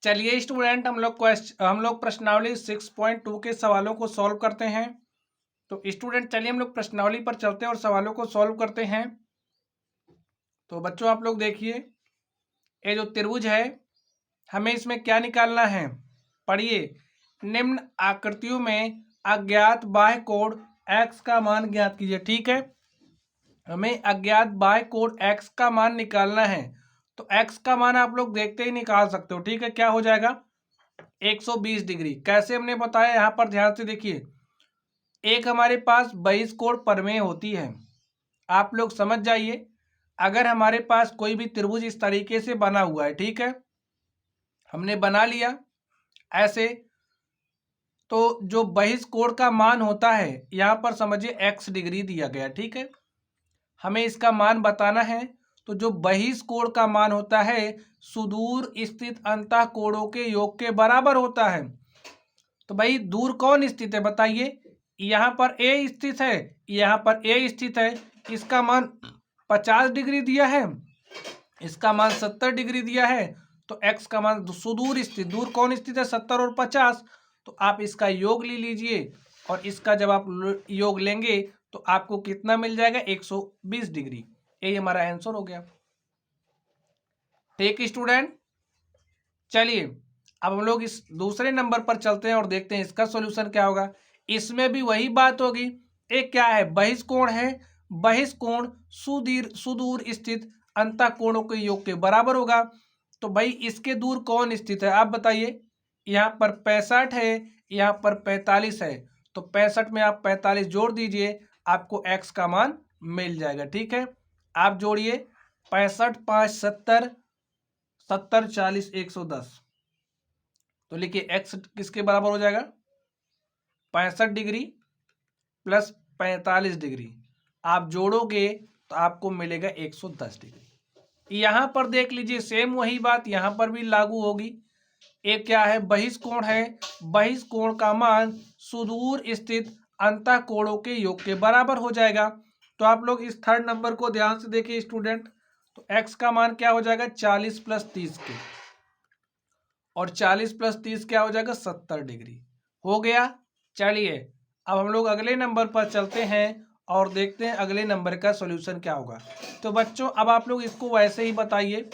चलिए स्टूडेंट, हम लोग प्रश्नावली 6.2 के सवालों को सॉल्व करते हैं। तो स्टूडेंट चलिए हम लोग प्रश्नावली पर चलते हैं और सवालों को सॉल्व करते हैं। तो बच्चों आप लोग देखिए, ये जो त्रिभुज है, हमें इसमें क्या निकालना है, पढ़िए। निम्न आकृतियों में अज्ञात बाह्य कोण x का मान ज्ञात कीजिए। ठीक है, हमें अज्ञात बाह्य कोण x का मान निकालना है। तो x का मान आप लोग देखते ही निकाल सकते हो। ठीक है, क्या हो जाएगा, 120 डिग्री। कैसे हमने बताया, यहाँ पर ध्यान से देखिए। एक हमारे पास बहिष्कोण प्रमेय होती है, आप लोग समझ जाइए। अगर हमारे पास कोई भी त्रिभुज इस तरीके से बना हुआ है, ठीक है, हमने बना लिया ऐसे, तो जो बहिष्कोण का मान होता है, यहाँ पर समझिए x डिग्री दिया गया। ठीक है, हमें इसका मान बताना है। तो जो बहिष्कोण का मान होता है सुदूर स्थित अंतःकोणों के योग के बराबर होता है। तो भाई दूर कौन स्थित है बताइए, यहाँ पर a स्थित है, यहाँ पर a स्थित है। इसका मान 50 डिग्री दिया है, इसका मान 70 डिग्री दिया है। तो x का मान सुदूर स्थित, दूर कौन स्थित है, 70 और 50। तो आप इसका योग ले लीजिए, और इसका जब आप योग लेंगे तो आपको कितना मिल जाएगा, 120 डिग्री। यही हमारा आंसर हो गया। ठीक स्टूडेंट, चलिए अब हम लोग इस दूसरे नंबर पर चलते हैं और देखते हैं इसका सॉल्यूशन क्या होगा। इसमें भी वही बात होगी। एक क्या है, बहिष्कोण है। बहिष्कोण सुदूर स्थित अंतःकोणों के योग के बराबर होगा। तो भाई इसके दूर कौन स्थित है आप बताइए। यहाँ पर 65 है, यहाँ पर 45 है। तो 65 में आप 45 जोड़ दीजिए, आपको x का मान मिल जाएगा। ठीक है, आप जोड़िए, 65 5 70, 70 40 110। तो लिखिए x किसके बराबर हो जाएगा, 65 डिग्री प्लस 45 डिग्री। आप जोड़ोगे तो आपको मिलेगा 110 डिग्री। यहाँ पर देख लीजिए, सेम वही बात यहाँ पर भी लागू होगी। एक क्या है, बहिष्कोण है। बहिष्कोण का मान सुदूर स्थित अंतःकोणों के योग के बराबर हो जाएगा। तो आप लोग इस थर्ड नंबर को ध्यान से देखिए स्टूडेंट। तो x का मान क्या हो जाएगा, 40 प्लस 30 के, और 40 प्लस 30 क्या हो जाएगा, 70 डिग्री हो गया। चलिए अब हम लोग अगले नंबर पर चलते हैं और देखते हैं अगले नंबर का सॉल्यूशन क्या होगा। तो बच्चों अब आप लोग इसको वैसे ही बताइए।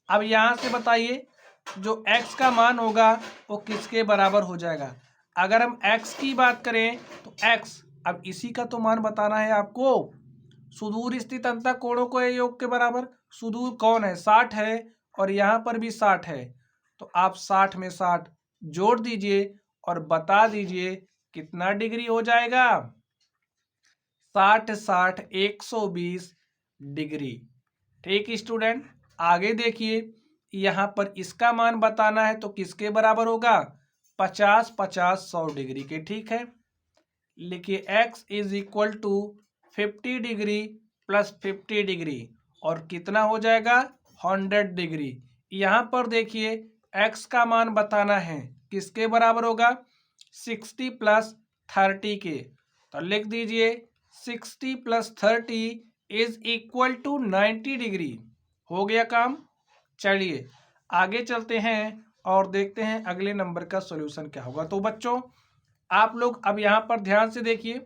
अब यहाँ से बताइए, जो x का मान होगा वो किसके बराबर हो जाएगा। अगर हम x की बात करें तो x, अब इसी का तो मान बताना है आपको। सुदूर स्थित अंतःकोणों के योग के बराबर, सुदूर कौन है, 60 है, और यहाँ पर भी 60 है। तो आप 60 में 60 जोड़ दीजिए और बता दीजिए कितना डिग्री हो जाएगा। 60 60 120 डिग्री। ठीक स्टूडेंट, आगे देखिए, यहाँ पर इसका मान बताना है तो किसके बराबर होगा, 50 50 100 डिग्री के। ठीक है, लिखिए x is equal to 50 degree plus 50 degree, और कितना हो जाएगा, 100 डिग्री। यहाँ पर देखिए x का मान बताना है, किसके बराबर होगा, 60 प्लस 30 के। तो लिख दीजिए 60 प्लस 30 इज इक्वल टू 90 डिग्री। हो गया काम। चलिए आगे चलते हैं और देखते हैं अगले नंबर का सॉल्यूशन क्या होगा। तो बच्चों आप लोग अब यहाँ पर ध्यान से देखिए,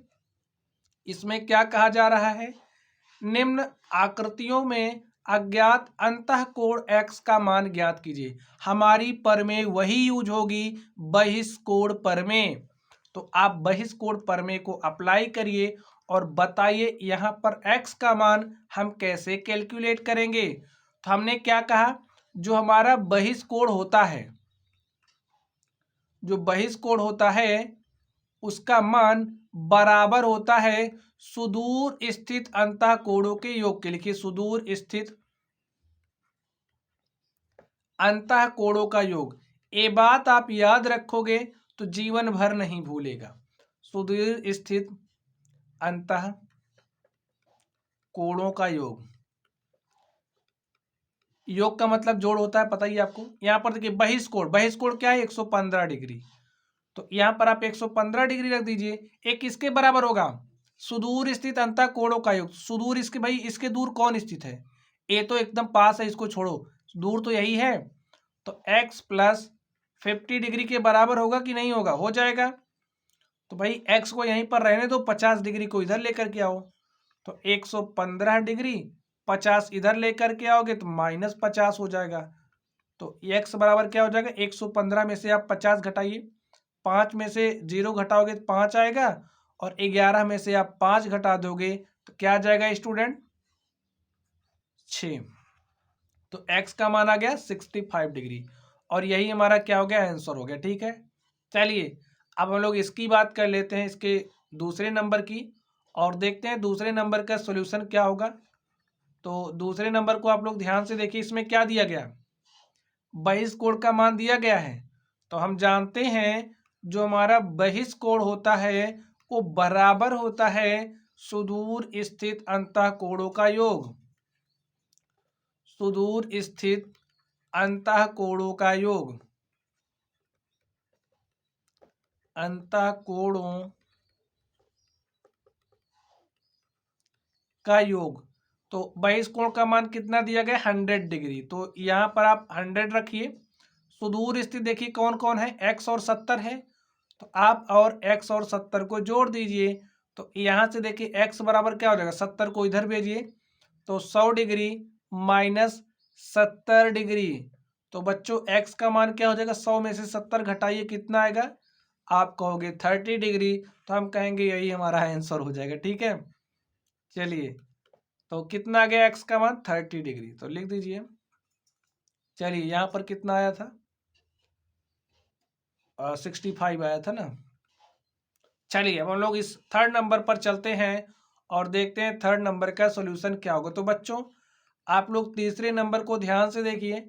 इसमें क्या कहा जा रहा है, निम्न आकृतियों में अज्ञात अंतःकोण x का मान ज्ञात कीजिए। हमारी प्रमेय वही यूज होगी, बहिष्कोण प्रमेय। तो आप बहिष्कोण प्रमेय को अप्लाई करिए और बताइए यहाँ पर x का मान हम कैसे कैलकुलेट करेंगे। तो हमने क्या कहा, जो हमारा बहिष्कोण होता है, जो बहिष्कोण होता है उसका मान बराबर होता है सुदूर स्थित अंतःकोणों के योग के। लिखिए सुदूर स्थित अंतःकोणों का योग। ये बात आप याद रखोगे तो जीवन भर नहीं भूलेगा। सुदूर स्थित अंतःकोणों का योग, योग का मतलब जोड़ होता है, पता ही आपको। यहाँ पर देखिए बहिष्कोण, बहिष्कोण क्या है, 115 डिग्री। तो यहाँ पर आप 115 डिग्री रख दीजिए। एक किसके बराबर होगा, सुदूर स्थित अंतःकोणों का योग। सुदूर, इसके भाई इसके दूर कौन स्थित है, ए तो एकदम पास है, इसको छोड़ो, दूर तो यही है। तो x प्लस 50 डिग्री के बराबर होगा कि नहीं होगा? हो जाएगा। तो भाई x को यहीं पर रहने दो, 50 डिग्री को इधर लेकर के आओ, तो 115 डिग्री, 50 इधर लेकर के आओगे तो -50 हो जाएगा। तो x बराबर क्या हो जाएगा? 115 में से आप 50 घटाइए, 5 में से 0 घटाओगे तो 5 आएगा, और 11 में से आप 5 घटा दोगे तो क्या आ जाएगा स्टूडेंट? 6। तो x का मान आ गया 65 डिग्री, और यही हमारा क्या हो गया? आंसर हो गया। ठीक है, चलिए अब हम लोग इसकी बात कर लेते हैं, इसके दूसरे नंबर की, और देखते हैं दूसरे नंबर का सॉल्यूशन क्या होगा। तो दूसरे नंबर को आप लोग ध्यान से देखिए, इसमें क्या दिया गया? बहिष्कोण का मान दिया गया है। तो हम जानते हैं जो हमारा बहिष्कोण होता है वो बराबर होता है सुदूर स्थित अंतःकोणों का योग। सुदूर स्थित अंतःकोणों का योग, अंतःकोणों का योग। तो बहिष्कोण का मान कितना दिया गया? 100 डिग्री। तो यहाँ पर आप 100 रखिए। सुदूर स्थित देखिए कौन कौन है? x और 70 है, तो आप और x और 70 को जोड़ दीजिए। तो यहाँ से देखिए x बराबर क्या हो जाएगा? 70 को इधर भेजिए, तो 100 डिग्री माइनस 70 डिग्री। तो बच्चों x का मान क्या हो जाएगा? 100 में से 70 घटाइए, कितना आएगा? आप कहोगे 30 डिग्री, तो हम कहेंगे यही हमारा आंसर हो जाएगा। ठीक है, चलिए तो कितना आ गया x का मान? 30 डिग्री, तो लिख दीजिए। चलिए यहाँ पर कितना आया था? 65 आया था ना। चलिए अब हम लोग इस थर्ड नंबर पर चलते हैं और देखते हैं थर्ड नंबर का सॉल्यूशन क्या होगा। तो बच्चों आप लोग तीसरे नंबर को ध्यान से देखिए,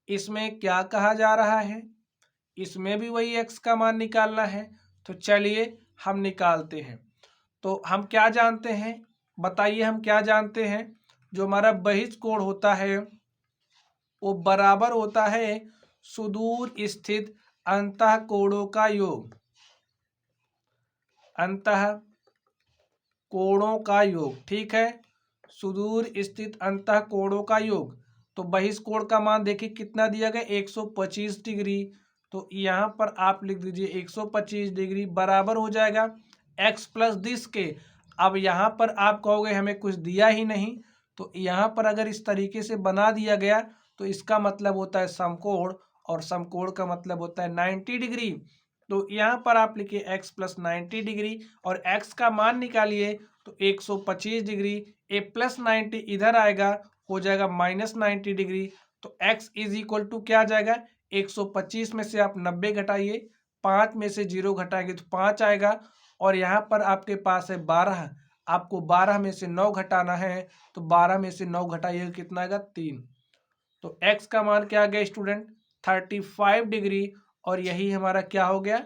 इसमें क्या कहा जा रहा है? इसमें भी वही x का मान निकालना है। तो चलिए हम निकालते हैं। तो हम क्या जानते हैं? बताइए, हम क्या जानते हैं? जो हमारा बहिष्कोण होता है वो बराबर होता है सुदूर स्थित अंतःकोणों का योग, अंतःकोणों का योग। ठीक है, सुदूर स्थित अंतःकोणों का योग। तो बहिष्कोण का मान देखिए कितना दिया गया? 125 डिग्री। तो यहाँ पर आप लिख दीजिए 125 डिग्री बराबर हो जाएगा x प्लस दिस के। अब यहाँ पर आप कहोगे हमें कुछ दिया ही नहीं, तो यहाँ पर अगर इस तरीके से बना दिया गया तो इसका मतलब होता है समकोण, और समकोण का मतलब होता है 90 डिग्री। तो यहाँ पर आप लिखिए x प्लस 90 डिग्री, और x का मान निकालिए तो 125 डिग्री, ए प्लस 90 इधर आएगा, हो जाएगा -90 डिग्री। तो x इज इक्वल टू क्या आ जाएगा? 125 में से आप 90 घटाइए, 5 में से 0 घटाएंगे तो 5 आएगा, और यहाँ पर आपके पास है 12, आपको 12 में से 9 घटाना है, तो 12 में से 9 घटाइए कितना आएगा? 3। तो x का मान क्या आ गया स्टूडेंट? 35 डिग्री, और यही हमारा क्या हो गया?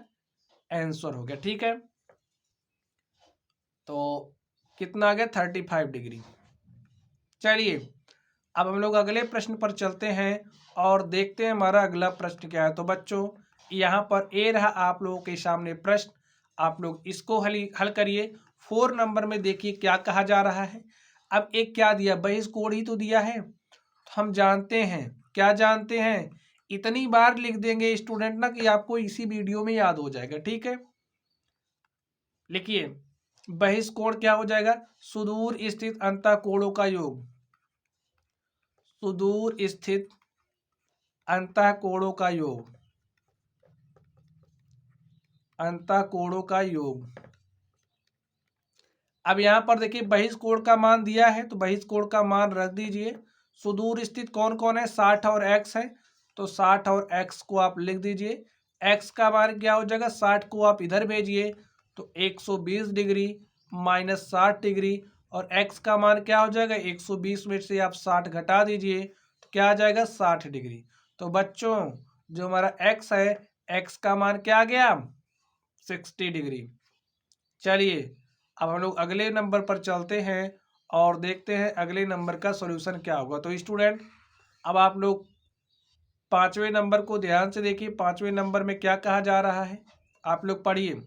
आंसर हो गया। ठीक है, तो कितना आ गया? 35 डिग्री। चलिए अब हम लोग अगले प्रश्न पर चलते हैं और देखते हैं हमारा अगला प्रश्न क्या है। तो बच्चों यहाँ पर ए रहा आप लोगों के सामने प्रश्न, आप लोग इसको हल करिए। 4 नंबर में देखिए क्या कहा जा रहा है। अब एक क्या दिया? बहिष्कोण ही तो दिया है। तो हम जानते हैं, क्या जानते हैं? इतनी बार लिख देंगे स्टूडेंट ना कि आपको इसी वीडियो में याद हो जाएगा। ठीक है, लिखिए बहिष्कोण क्या हो जाएगा? सुदूर स्थित अंतःकोणों का योग, सुदूर स्थित अंतःकोणों का योग, अंतःकोणों का योग। अब यहां पर देखिए बहिष्कोण का मान दिया है, तो बहिष्कोण का मान रख दीजिए। सुदूर स्थित कौन कौन है? 60 और x है, तो 60 और x को आप लिख दीजिए। x का मान क्या हो जाएगा? 60 को आप इधर भेजिए, तो 120 डिग्री माइनस 60 डिग्री, और x का मान क्या हो जाएगा? 120 में से आप 60 घटा दीजिए, तो क्या आ जाएगा? 60 डिग्री। तो बच्चों जो हमारा x है, x का मान क्या आ गया? 60 डिग्री। चलिए अब हम लोग अगले नंबर पर चलते हैं और देखते हैं अगले नंबर का सॉल्यूशन क्या होगा। तो स्टूडेंट अब आप लोग 5वें नंबर को ध्यान से देखिए। 5वें नंबर में क्या कहा जा रहा है, आप लोग पढ़िए।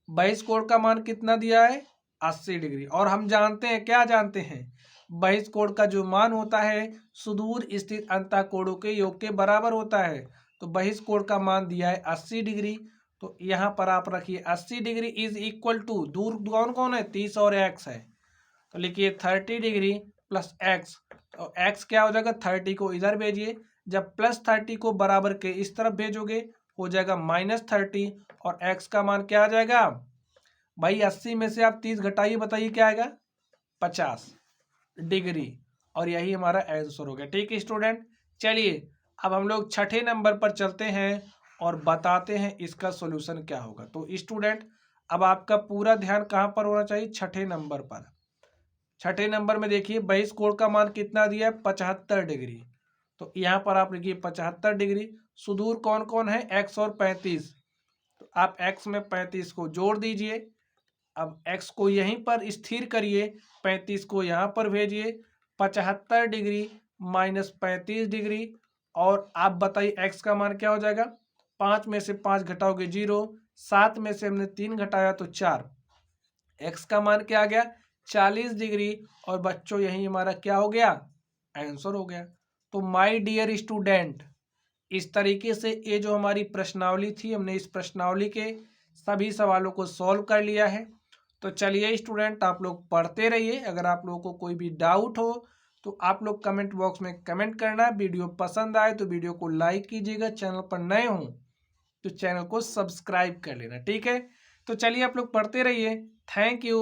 बहिष्कोण का मान कितना दिया है? 80 डिग्री, और हम जानते हैं, क्या जानते हैं? बहिष्कोण का जो मान होता है सुदूर स्थित अंतःकोणों के योग के बराबर होता है। तो बहिष्कोण का मान दिया है 80 डिग्री, तो यहाँ पर आप रखिए 80 डिग्री इज इक्वल टू, दूर कौन कौन है, 30 और x है, तो लिखिए 30 डिग्री प्लस x। तो x क्या हो जाएगा, 30 को इधर भेजिए, जब प्लस 30 को बराबर के इस तरफ भेजोगे हो जाएगा -30, और x का मान क्या आ जाएगा भाई, 80 में से आप 30 घटाइए, बताइए क्या आएगा, 50 डिग्री। और यही हमारा आंसर हो गया। ठीक है स्टूडेंट, चलिए अब हम लोग छठे नंबर पर चलते हैं और बताते हैं इसका सॉल्यूशन क्या होगा। तो स्टूडेंट अब आपका पूरा ध्यान कहाँ पर होना चाहिए, छठे नंबर पर। छठे नंबर में देखिए बहिष्कोण का मान कितना दिया है, 75 डिग्री। तो यहाँ पर आप लिखिए 75 डिग्री। सुदूर कौन कौन है, x और 35, तो आप x में 35 को जोड़ दीजिए। अब x को यहीं पर स्थिर करिए, 35 को यहाँ पर भेजिए, 75 डिग्री माइनस 35 डिग्री, और आप बताइए x का मान क्या हो जाएगा, 5 में से 5 घटाओगे 0, 7 में से हमने 3 घटाया तो 4, x का मान क्या आ गया 40 डिग्री। और बच्चों यही हमारा क्या हो गया, आंसर हो गया। तो माय डियर स्टूडेंट, इस तरीके से ये जो हमारी प्रश्नावली थी, हमने इस प्रश्नावली के सभी सवालों को सॉल्व कर लिया है। तो चलिए स्टूडेंट आप लोग पढ़ते रहिए। अगर आप लोगों को कोई भी डाउट हो तो आप लोग कमेंट बॉक्स में कमेंट करना। वीडियो पसंद आए तो वीडियो को लाइक कीजिएगा, चैनल पर नए हों तो चैनल को सब्सक्राइब कर लेना। ठीक है, तो चलिए आप लोग पढ़ते रहिए। Thank you.